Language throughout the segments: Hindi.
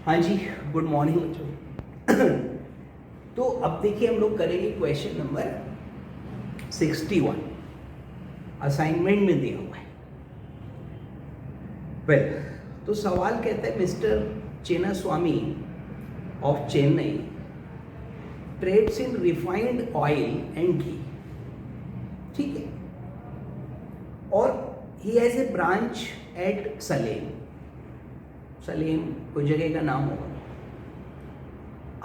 हाँ जी, गुड मॉर्निंग बच्चों। तो अब देखिए हम लोग करेंगे क्वेश्चन नंबर 61, असाइनमेंट में दिया हुआ है। वेल, तो सवाल कहता है mister Chinnaswamy of Chennai trades in refined oil and ghee. ठीक है, और he has a branch at Salem. Salem कोई जगह का नाम होगा।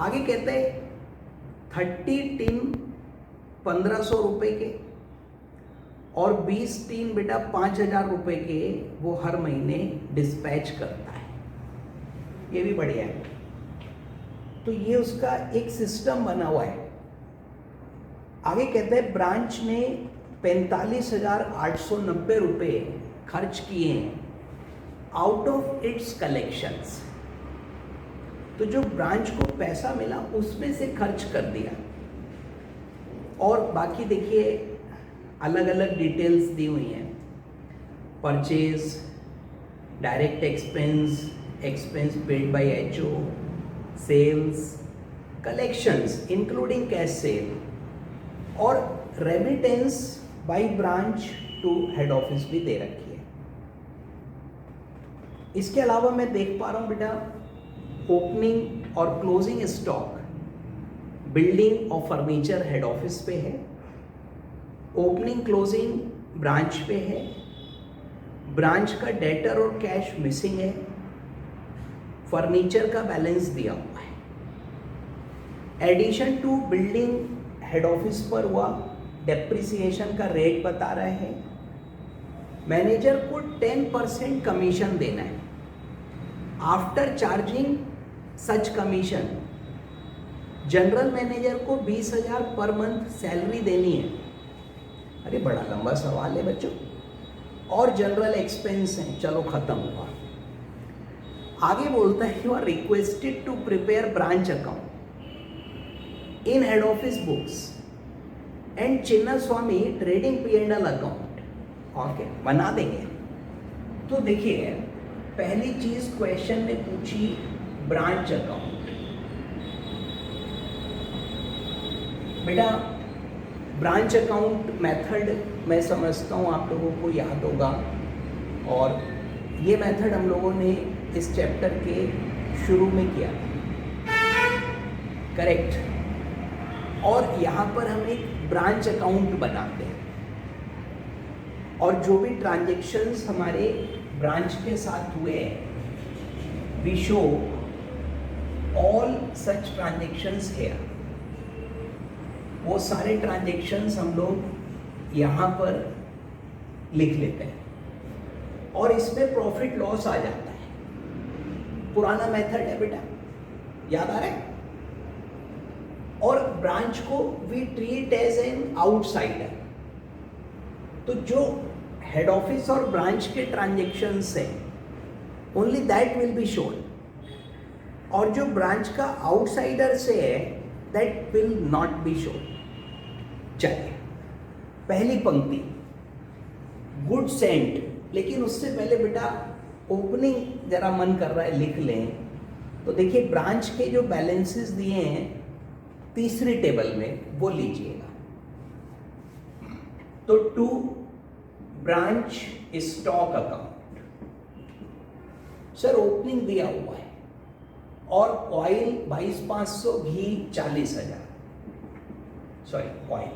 आगे कहते हैं 30 टिन 1500 रुपए के और 20 टिन बेटा 5000 रुपए के वो हर महीने डिस्पैच करता है। ये भी बढ़िया है। तो ये उसका एक सिस्टम बना हुआ है। आगे कहते हैं ब्रांच ने 45,890 रुपए खर्च किए हैं आउट ऑफ इट्स कलेक्शंस। तो जो ब्रांच को पैसा मिला उसमें से खर्च कर दिया, और बाकी देखिए अलग अलग डिटेल्स दी हुई हैं। Purchase, direct expense, expense paid by HO, sales, collections including cash sale, और remittance by branch to head office भी दे रखी है। इसके अलावा मैं देख पा रहा हूँ बेटा ओपनिंग और क्लोजिंग स्टॉक बिल्डिंग और फर्नीचर हेड ऑफिस पे है, ओपनिंग क्लोजिंग ब्रांच पे है, ब्रांच का डेटर और कैश मिसिंग है, फर्नीचर का बैलेंस दिया हुआ है। Addition to building head office पर हुआ डेप्रिसिएशन का रेट बता रहे हैं। मैनेजर को 10% कमीशन देना है। आफ्टर चार्जिंग सच कमीशन जनरल मैनेजर को 20,000 पर मंथ सैलरी देनी है। अरे बड़ा लंबा सवाल है बच्चों। और जनरल एक्सपेंस है, चलो खत्म हुआ। आगे बोलता है you are requested to prepare branch account in head office books and Chinnaswamy trading P&L account. Okay, बना देंगे। तो देखिए पहली चीज क्वेश्चन ने पूछी ब्रांच अकाउंट। बेटा ब्रांच अकाउंट मेथड मैं समझता हूँ आप लोगों को याद होगा, और ये मेथड हम लोगों ने इस चैप्टर के शुरू में किया था, करेक्ट। और यहाँ पर हम एक ब्रांच अकाउंट बनाते हैं, और जो भी ट्रांजेक्शन्स हमारे ब्रांच के साथ हुए we show all such transactions here. वो सारे ट्रांजेक्शन्स हम लोग यहाँ पर लिख लेते हैं, और इसमें प्रॉफिट लॉस आ जाता है। पुराना मेथड है बेटा, याद आ रहा है। और ब्रांच को we treat as an outsider. तो जो हेड ऑफिस और ब्रांच के ट्रांजेक्शन्स हैं only that will be shown, और जो ब्रांच का आउटसाइडर से है that will not be shown. चलिए पहली पंक्ति गुड सेंट, लेकिन उससे पहले बेटा ओपनिंग जरा मन कर रहा है लिख लें। तो देखिए ब्रांच के जो बैलेंसेस दिए हैं तीसरी टेबल में वो लीजिएगा। तो to branch stock account, sir opening दिया हुआ है, और ऑयल 22,500, घी 40,000, सॉरी ऑयल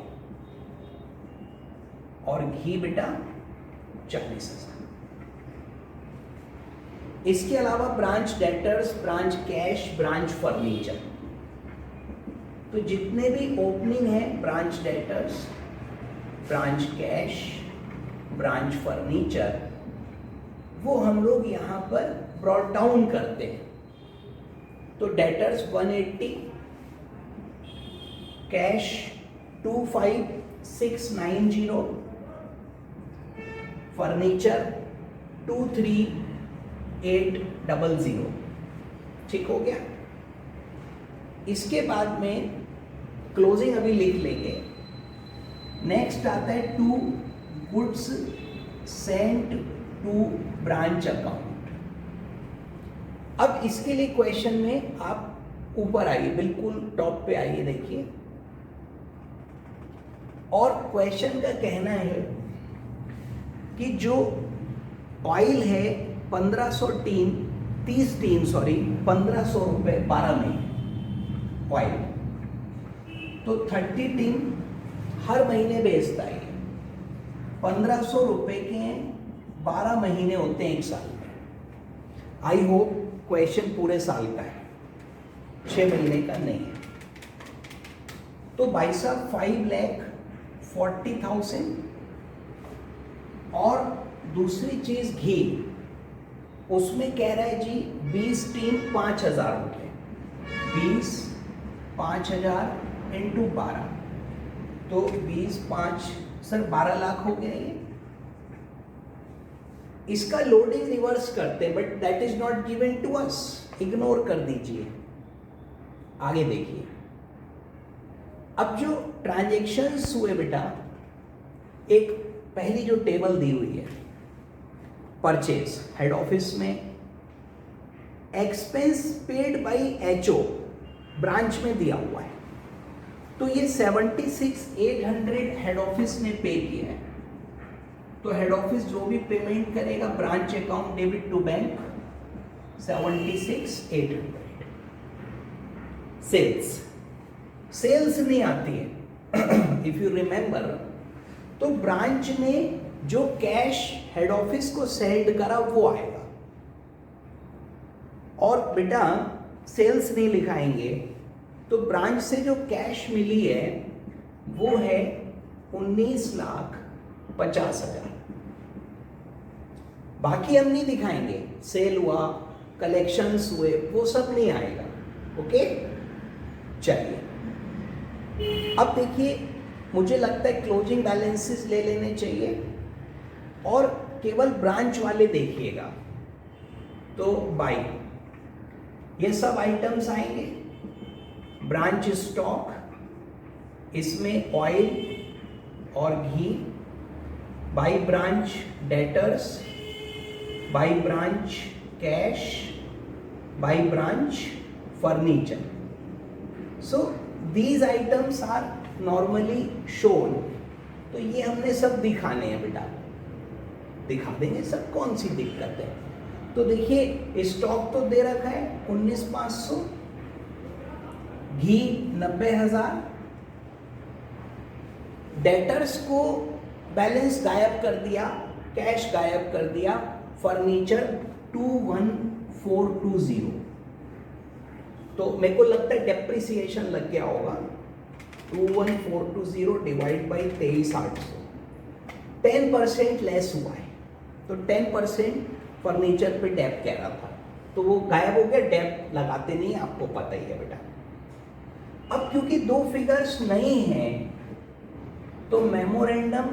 और घी बेटा 40,000। इसके अलावा branch debtors, branch cash, branch furniture. तो जितने भी ओपनिंग है branch debtors, branch cash, branch furniture, वो हम लोग यहाँ पर ब्रॉट डाउन करते हैं। तो डेटर्स 180, कैश 25,690, फर्नीचर 23,800। ठीक हो गया। इसके बाद में क्लोजिंग अभी लिख लेंगे। नेक्स्ट आता है to goods sent to branch account. अब इसके लिए क्वेश्चन में आप ऊपर आइए, बिल्कुल टॉप पे आइए, देखिए। और क्वेश्चन का कहना है कि जो ऑयल है 30 टीन 1500 रुपए 12 में ऑयल, तो 30 टीन हर महीने बेचता है। 1500 रुपए के 12 महीने होते हैं एक साल में। आई होप क्वेश्चन पूरे साल का है, 6 महीने का नहीं है। तो भाई साहब 5,40,000। और दूसरी चीज घी, उसमें कह रहा है जी 20 टीन 5,000 रुपये, 20 5,000 इंटू 12, तो 20 5 सर 12 लाख हो गया ये। इसका लोडिंग रिवर्स करते हैं, but that is not given to us, ignore कर दीजिए। आगे देखिए, अब जो ट्रांजैक्शंस हुए बेटा, एक पहली जो टेबल दी हुई है परचेज हेड ऑफिस में, expense paid by HO branch में दिया हुआ है, तो ये 76,800 हेड ऑफिस ने पे किया है। तो हेड ऑफिस जो भी पेमेंट करेगा branch account debit to bank 76,800। Sales नहीं आती है इफ यू रिमेंबर, तो ब्रांच ने जो कैश हेड ऑफिस को सेंड करा वो आएगा। और बेटा सेल्स नहीं लिखाएंगे, तो ब्रांच से जो कैश मिली है वो है 19,50,000। बाकी हम नहीं दिखाएंगे, सेल हुआ, कलेक्शंस हुए, वो सब नहीं आएगा। ओके, चलिए अब देखिए, मुझे लगता है क्लोजिंग बैलेंसेस ले लेने चाहिए और केवल ब्रांच वाले देखिएगा। तो बाई ये सब आइटम्स आएंगे। ब्रांच स्टॉक, इसमें ऑयल और घी, by branch debtors, by branch cash, by branch furniture. So these items are normally shown. तो ये हमने सब दिखाने हैं बेटा, दिखा देंगे सब, कौन सी दिक्कत है। तो देखिए स्टॉक तो दे रखा है 19,500, घी 90,000, डेटर्स को बैलेंस गायब कर दिया, कैश गायब कर दिया, फर्नीचर 21,420। तो मेरे को लगता है डेप्रिसिएशन लग गया होगा, 21,420 डिवाइड बाई 23,800, 10% लेस हुआ है। तो 10% फर्नीचर पे डेप कह रहा था, तो वो गायब हो गया, डेप लगाते नहीं, आपको पता ही है बेटा। अब क्योंकि दो फिगर्स नहीं हैं, तो मेमोरेंडम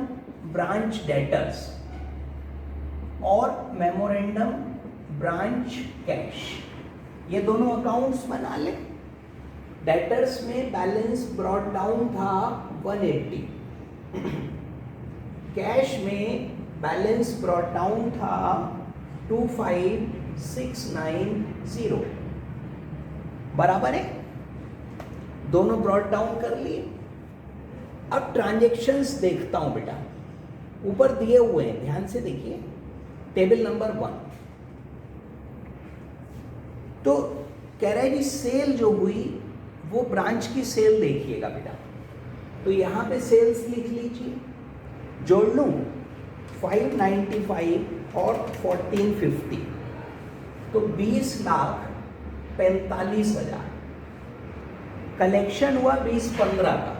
ब्रांच डेटर्स और मेमोरेंडम ब्रांच कैश, ये दोनों अकाउंट्स बना ले। डेटर्स में बैलेंस ब्रॉट डाउन था 180, कैश में बैलेंस ब्रॉट डाउन था 25,690, बराबर है, दोनों ब्रॉट डाउन कर लिए। अब ट्रांजैक्शंस देखता हूं बेटा, ऊपर दिए हुए हैं, ध्यान से देखिए, टेबल नंबर 1। तो कह रहा है कि सेल जो हुई वो ब्रांच की सेल देखिएगा बेटा। तो यहां पे सेल्स लिख लीजिए, जोड़ लूं 595 और 1450, तो 20,45,000। कलेक्शन हुआ 2015 का,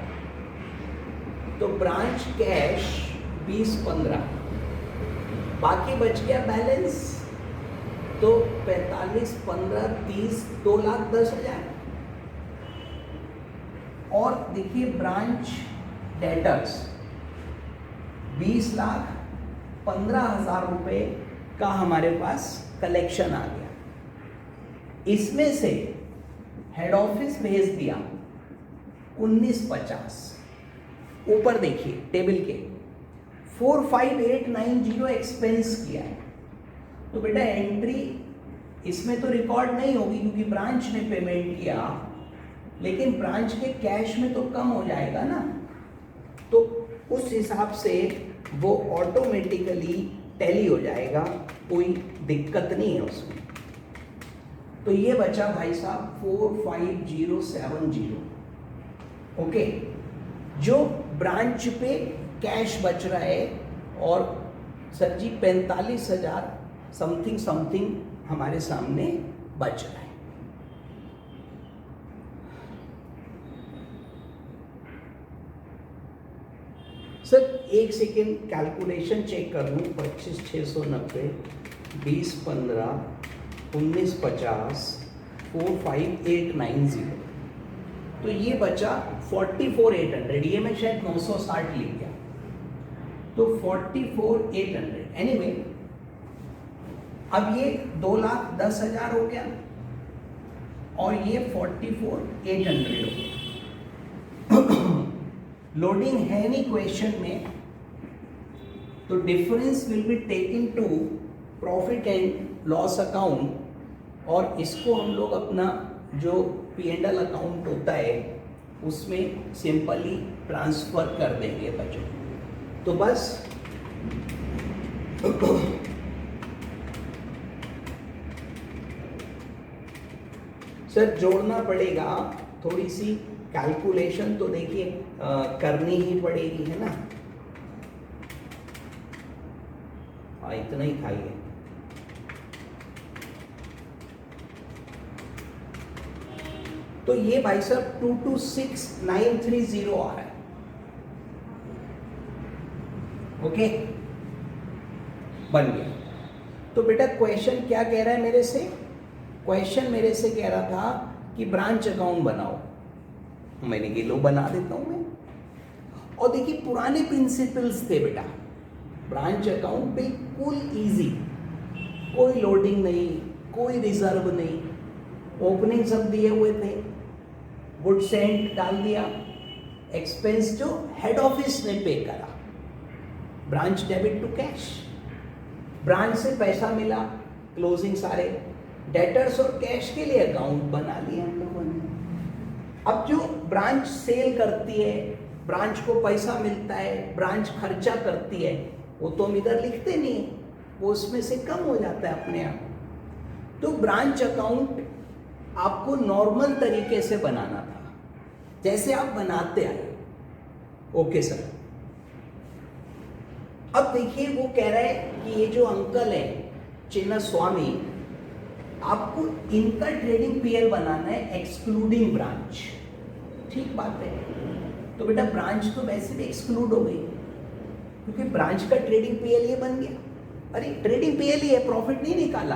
तो ब्रांच कैश 2015, बाकी बच गया बैलेंस, तो 45, 15, 30, 2,10,000। और देखिए ब्रांच डेटर्स 20,15,000 रुपए का हमारे पास कलेक्शन आ गया। इसमें से हेड ऑफिस भेज दिया 19,50। ऊपर देखिए टेबल के 45,890 एक्सपेंस किया है। तो बेटा एंट्री इसमें तो रिकॉर्ड नहीं होगी क्योंकि ब्रांच ने पेमेंट किया, लेकिन ब्रांच के कैश में तो कम हो जाएगा ना, तो उस हिसाब से वो ऑटोमेटिकली टैली हो जाएगा, कोई दिक्कत नहीं है उसमें। तो ये बचा भाई साहब 45070। ओके, जो ब्रांच पे कैश बच रहा है और सर जी 45,000 समथिंग हमारे सामने बच रहा है। सर एक सेकेंड कैलकुलेशन चेक कर लूँ, 25,690 2015 1950 45890, तो ये बचा 44,800। ये मैं शायद 960 लिख गया, तो 44,800। एनीवे, अब ये 2,10,000 हो गया और ये 44,800 हो गया। लोडिंग है नहीं क्वेश्चन में, तो difference will be taken to profit and loss account, और इसको हम लोग अपना जो P&L अकाउंट होता है उसमें सिंपली ट्रांसफर कर देंगे बच्चों। तो बस सर जोड़ना पड़ेगा, थोड़ी सी कैलकुलेशन तो देखिए करनी ही पड़ेगी, है ना। हाँ, इतना ही था ये। तो ये भाई साहब 226,930 आ रहा है। ओके, बन गया। तो बेटा क्वेश्चन क्या कह रहा है मेरे से? क्वेश्चन मेरे से कह रहा था कि ब्रांच अकाउंट बनाओ। मैंने कि लो बना देता हूं मैं। और देखिए पुराने प्रिंसिपल्स थे बेटा, ब्रांच अकाउंट बिल्कुल इजी, कोई लोडिंग नहीं, कोई रिजर्व नहीं, ओपनिंग सब दिए हुए थे, गुड सेंट डाल दिया, एक्सपेंस जो हेड ऑफिस ने पे करा, branch debit to cash, branch से पैसा मिला, क्लोजिंग सारे डेटर्स और कैश के लिए अकाउंट बना लिया हम लोगों ने। अब जो ब्रांच सेल करती है, ब्रांच को पैसा मिलता है, ब्रांच खर्चा करती है, वो तो हम इधर लिखते नहीं है, वो उसमें से कम हो जाता है अपने आप। तो ब्रांच अकाउंट आपको नॉर्मल तरीके से बनाना था, जैसे आप बनाते आए। Okay sir. अब देखिए वो कह रहा है कि ये जो अंकल है चिन्ना स्वामी, आपको इनका ट्रेडिंग पीएल बनाना है एक्सक्लूडिंग ब्रांच। ठीक बात है। तो बेटा ब्रांच तो वैसे भी एक्सक्लूड हो गई क्योंकि ब्रांच का ट्रेडिंग पीएल ये बन गया। अरे ट्रेडिंग पीएल ही है, प्रॉफिट नहीं निकाला।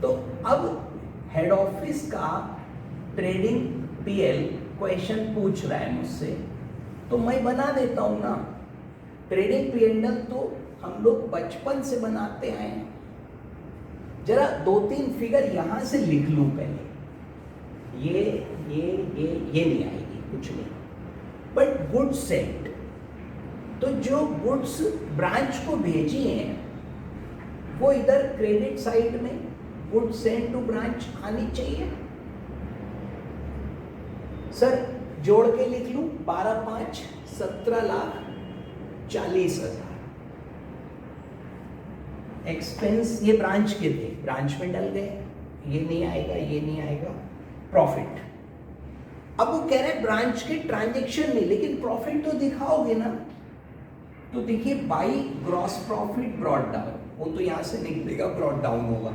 तो अब हेड ऑफिस का ट्रेडिंग पीएल क्वेश्चन पूछ रहा है मुझसे, तो मैं बना देता हूं ना। ट्रेडिंग पीएल तो हम लोग बचपन से बनाते आए हैं। जरा 2-3 फिगर यहां से लिख लूं पहले। ये नहीं आएगी, कुछ नहीं। बट गुड सेट, तो जो गुड्स ब्रांच को भेजी हैं वो इधर क्रेडिट साइड में गुड सेंड टू ब्रांच आनी चाहिए। सर जोड़ के लिख लूं, 12,5 17,40,000 एक्सपेंस, ये ब्रांच के थे, ब्रांच में डल गए, ये नहीं आएगा, ये नहीं आएगा। प्रॉफिट, अब वो कह रहे हैं ब्रांच के ट्रांजैक्शन नहीं, लेकिन प्रॉफिट तो दिखाओगे ना। तो देखिए by gross profit brought down, वो तो यहां से निकलेगा, ब्रॉट डाउन होगा।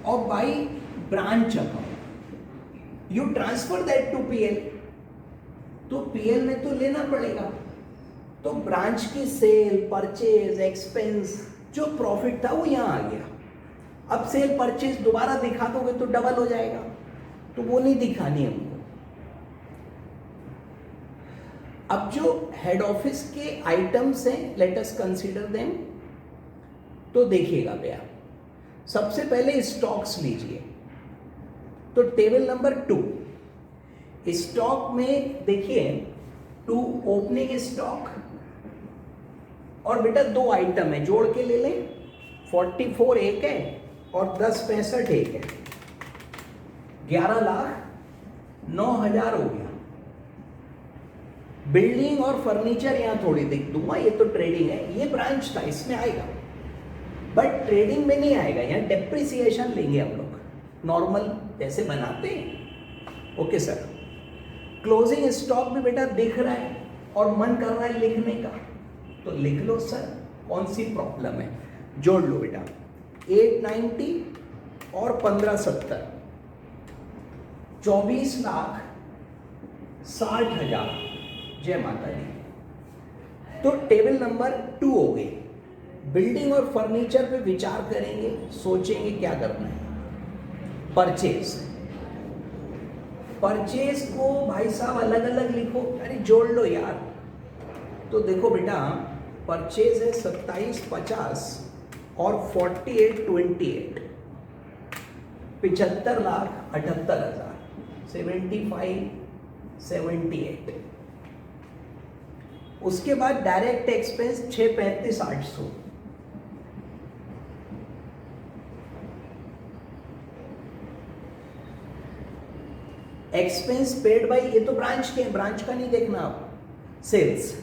और by branch account you transfer that to PL, तो पीएल में तो लेना पड़ेगा। तो ब्रांच की सेल, परचेज, एक्सपेंस, जो प्रॉफिट था वो यहां आ गया। अब सेल परचेज दोबारा दिखा दोगे तो डबल हो जाएगा, तो वो नहीं दिखानी हमको। अब जो हेड ऑफिस के आइटम्स हैं, लेट अस कंसीडर देम। तो देखिएगा भैया, सबसे पहले स्टॉक्स लीजिए। तो टेबल नंबर 2 स्टॉक में देखिए 2 ओपनिंग स्टॉक, और बेटा 2 आइटम है, जोड़ के ले लें। 44 एक है और 10 एक है, 11,09,000 हो गया। बिल्डिंग और फर्नीचर यहां थोड़ी दिख दूंगा, ये तो ट्रेडिंग है, ये ब्रांच था, इसमें आएगा, बट ट्रेडिंग में नहीं आएगा। यहाँ डेप्रिसिएशन लेंगे हम लोग, नॉर्मल जैसे बनाते हैं। ओके सर, क्लोजिंग स्टॉक भी बेटा दिख रहा है और मन कर रहा है लिखने का, तो लिख लो सर, कौन सी प्रॉब्लम है, जोड़ लो बेटा। 890 और 1570, 24,60,000। जय माता दी। तो टेबल नंबर 2 हो गई। बिल्डिंग और फर्नीचर पे विचार करेंगे, सोचेंगे क्या करना है। परचेज, परचेज को भाई साहब अलग अलग लिखो, अरे जोड़ लो यार। तो देखो बेटा, परचेज है 2750 और 4828, 75,78,000, 75,78। उसके बाद direct expense 635,800, expense paid by, ये तो ब्रांच के, ब्रांच का नहीं देखना आप। सेल्स,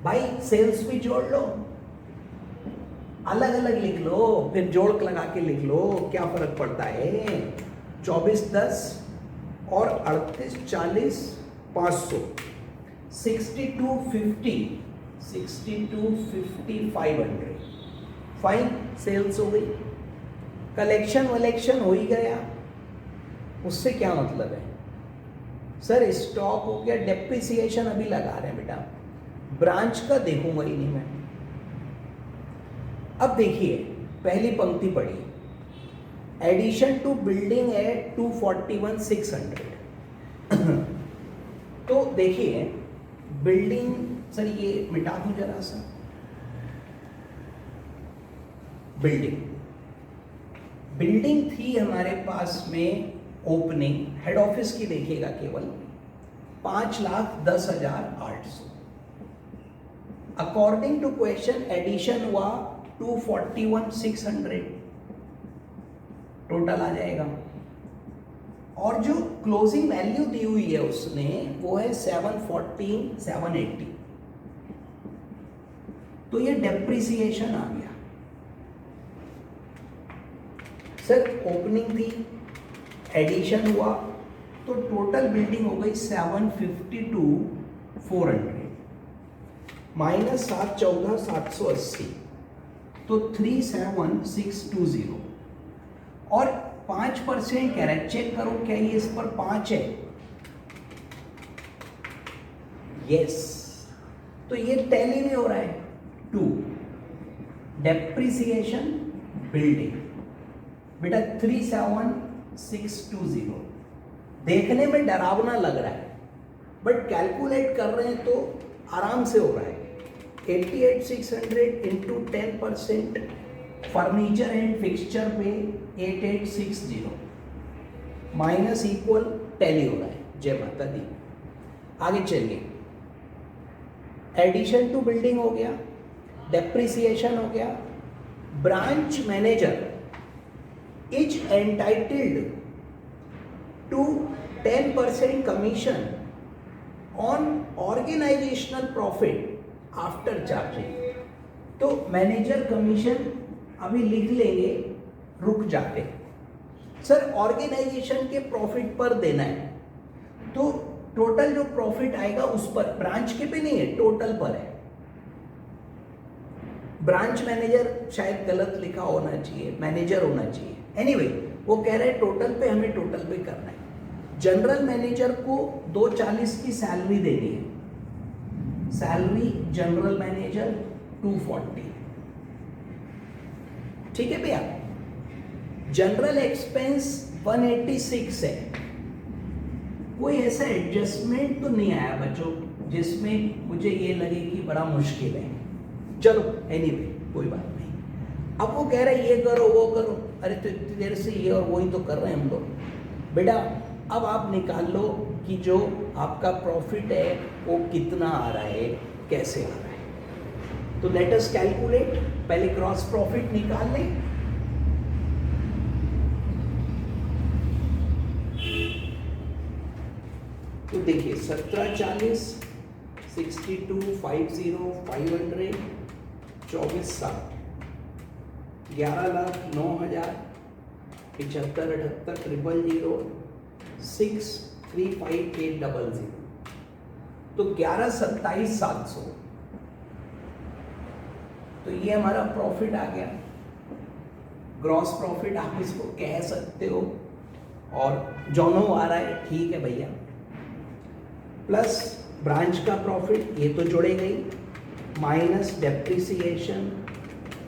भाई सेल्स भी जोड़ लो, अलग अलग लिख लो, फिर जोड़ लगा के लिख लो, क्या फर्क पड़ता है। 24,10 और 38,40, 500, 62,50, 62,50, 500। फाइन, सेल्स हो गई। कलेक्शन वलेक्शन हो ही गया, उससे क्या मतलब है सर, स्टॉक हो गया, डेप्रिसिएशन अभी लगा रहे हैं बेटा, ब्रांच का देखूंगा ही नहीं मैं। अब देखिए, पहली पंक्ति पढ़ी, एडिशन टू बिल्डिंग है 241,600। तो देखिए बिल्डिंग, सर ये मिटा दूं जरा सा, बिल्डिंग थी हमारे पास में ओपनिंग, हेड ऑफिस की देखिएगा केवल 5,10,800। अकॉर्डिंग टू क्वेश्चन एडिशन हुआ 241,600, टोटल आ जाएगा। और जो क्लोजिंग वैल्यू दी हुई है उसने, वो है 714,780। तो ये डेप्रिसिएशन आ गया। सर ओपनिंग थी, एडिशन हुआ, तो टोटल बिल्डिंग हो गई 752,400 माइनस 714,780, तो 37,620। और 5% कह रहा है, चेक करो क्या ये इस पर 5 है, यस, तो ये टैली भी हो रहा है। 2 डेप्रिसिएशन बिल्डिंग बेटा 37,620, देखने में डरावना लग रहा है, बट कैलकुलेट कर रहे हैं तो आराम से हो रहा है। 88,600 इंटू 10%, फर्नीचर एंड फिक्सचर पे 8860 माइनस इक्वल टैली हो रहा है। जय माता दी। आगे चलिए, एडिशन टू बिल्डिंग हो गया, डेप्रिसिएशन हो गया। Branch manager is entitled to 10% commission on organisational profit after charging. तो मैनेजर कमीशन अभी लिख लेंगे, रुक जाते। सर ऑर्गेनाइजेशन के प्रॉफिट पर देना है, तो टोटल जो प्रॉफिट आएगा उस पर, ब्रांच के पे नहीं है, टोटल पर है। ब्रांच मैनेजर शायद गलत लिखा होना चाहिए, मैनेजर होना चाहिए। एनीवे, वो कह रहे हैं टोटल पे, हमें टोटल पे करना है। जनरल मैनेजर को 240 की सैलरी देनी है, सैलरी जनरल मैनेजर 240, ठीक है भैया। जनरल एक्सपेंस 186 है। कोई ऐसा एडजस्टमेंट तो नहीं आया बच्चों जिसमें मुझे ये लगे कि बड़ा मुश्किल है। चलो एनीवे, कोई बात नहीं। अब वो कह रहा है ये करो वो करो, अरे तो इतनी देर से ये और वही तो कर रहे हैं हम लोग। बेटा अब आप निकाल लो कि जो आपका प्रॉफिट है वो कितना आ रहा है, कैसे आ रहा है। तो लेट अस कैलकुलेट, पहले ग्रॉस प्रॉफिट निकाल लें। देखिए 1740, 62, 50, 500, 24,60, 11,09,000, 75, 78, 000, 6, 35800, तो 11,27,700। तो ये हमारा प्रॉफिट आ गया, ग्रॉस प्रॉफिट आप इसको कह सकते हो, और जोनो आ रहा है, ठीक है भैया। प्लस ब्रांच का प्रॉफिट ये तो जुड़ेगा ही, माइनस डेप्रिसिएशन,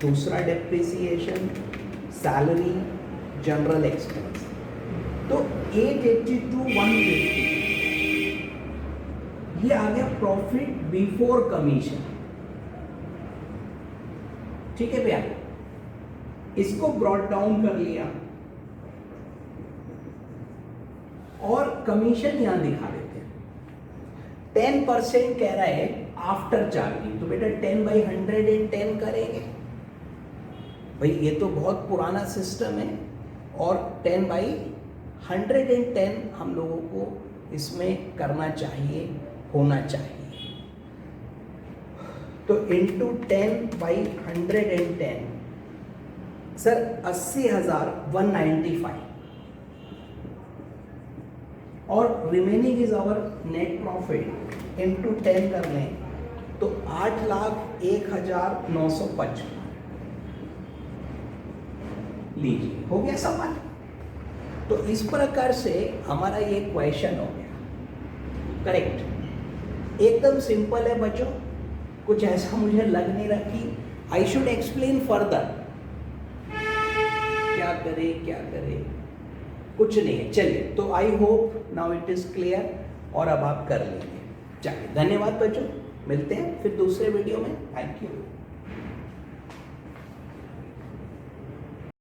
दूसरा डेप्रिसिएशन, सैलरी, जनरल एक्सपेंस, तो 882,150 ये आ गया प्रॉफिट बिफोर कमीशन। ठीक है भैया, इसको ब्रॉट डाउन कर लिया और कमीशन यहां दिखा देते हैं। 10% कह रहा है आफ्टर चार्जिंग, तो बेटा 10/110 करेंगे भाई, ये तो बहुत पुराना सिस्टम है, और 10/110 हम लोगों को इसमें करना चाहिए, होना चाहिए। तो इंटू 10/110 सर 80,195, और remaining is our net profit, into 10 कर लें तो 8,01,955। लीजिए, हो गया सवाल। तो इस प्रकार से हमारा ये क्वेश्चन हो गया करेक्ट। एकदम सिंपल है बच्चों, कुछ ऐसा मुझे लग नहीं रहा कि आई शुड एक्सप्लेन फर्दर, क्या करे, कुछ नहीं है। चलिए, तो I hope now it is clear, और अब आप कर लेंगे। चलिए, धन्यवाद बच्चों, मिलते हैं फिर दूसरे वीडियो में। Thank you.